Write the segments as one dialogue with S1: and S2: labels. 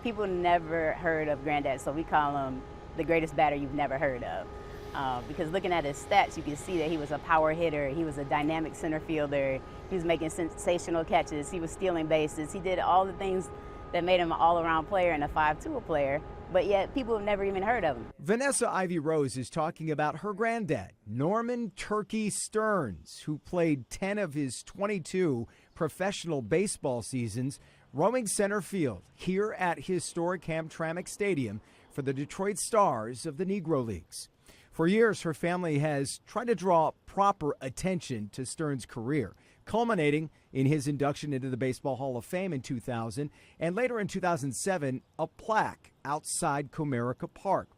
S1: people never heard of Granddad, so we call him the greatest batter you've never heard of. Because looking at his stats, you can see that he was a power hitter, he was a dynamic center fielder, he was making sensational catches, he was stealing bases, he did all the things that made him an all-around player and a 5-tool player, but yet people have never even heard of him.
S2: Vanessa Ivy Rose is talking about her granddad, Norman Turkey Stearnes, who played 10 of his 22 professional baseball seasons roaming center field here at historic Hamtramck Stadium for the Detroit Stars of the Negro Leagues. For years, her family has tried to draw proper attention to Stearnes' career, culminating in his induction into the Baseball Hall of Fame in 2000, and later in 2007, a plaque outside Comerica Park.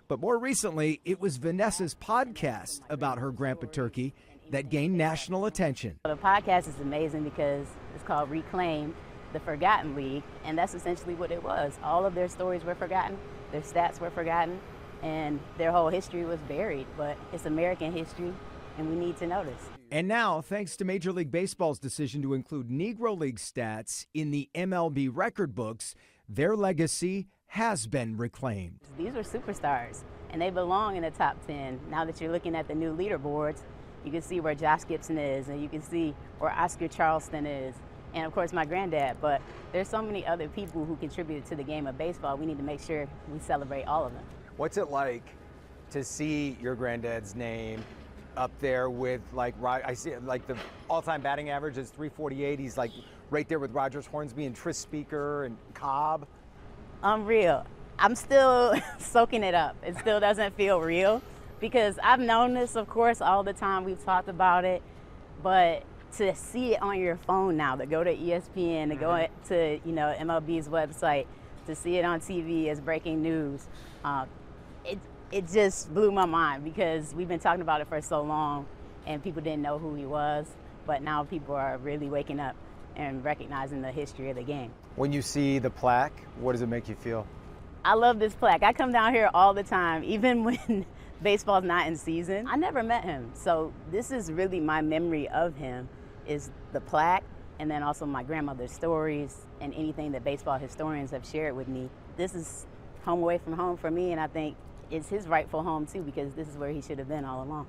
S2: But more recently, it was Vanessa's podcast about her Grandpa Turkey that gained national attention.
S1: The podcast is amazing because it's called Reclaim the Forgotten League, and that's essentially what it was. All of their stories were forgotten, their stats were forgotten, and their whole history was buried, but it's American history, and we need to know this.
S2: And now, thanks to Major League Baseball's decision to include Negro League stats in the MLB record books, their legacy has been reclaimed.
S1: These were superstars, and they belong in the top 10. Now that you're looking at the new leaderboards, you can see where Josh Gibson is, and you can see where Oscar Charleston is, and of course my granddad. But there's so many other people who contributed to the game of baseball. We need to make sure we celebrate all of them.
S3: What's it like to see your granddad's name up there with, like, I see like the all-time batting average is 348. He's like right there with Rogers, Hornsby, and Tris Speaker and Cobb.
S1: Unreal. I'm still soaking it up. It still doesn't feel real because I've known this, of course, all the time. We've talked about it, but to see it on your phone now, to go to ESPN, to go to MLB's website, to see it on TV as breaking news, it just blew my mind because we've been talking about it for so long and people didn't know who he was, but now people are really waking up and recognizing the history of the game.
S3: When you see the plaque, what does it make you feel?
S1: I love this plaque. I come down here all the time, even when baseball's not in season. I never met him, so this is really my memory of him, is the plaque, and then also my grandmother's stories and anything that baseball historians have shared with me. This is home away from home for me, and I think it's his rightful home too, because this is where he should have been all along.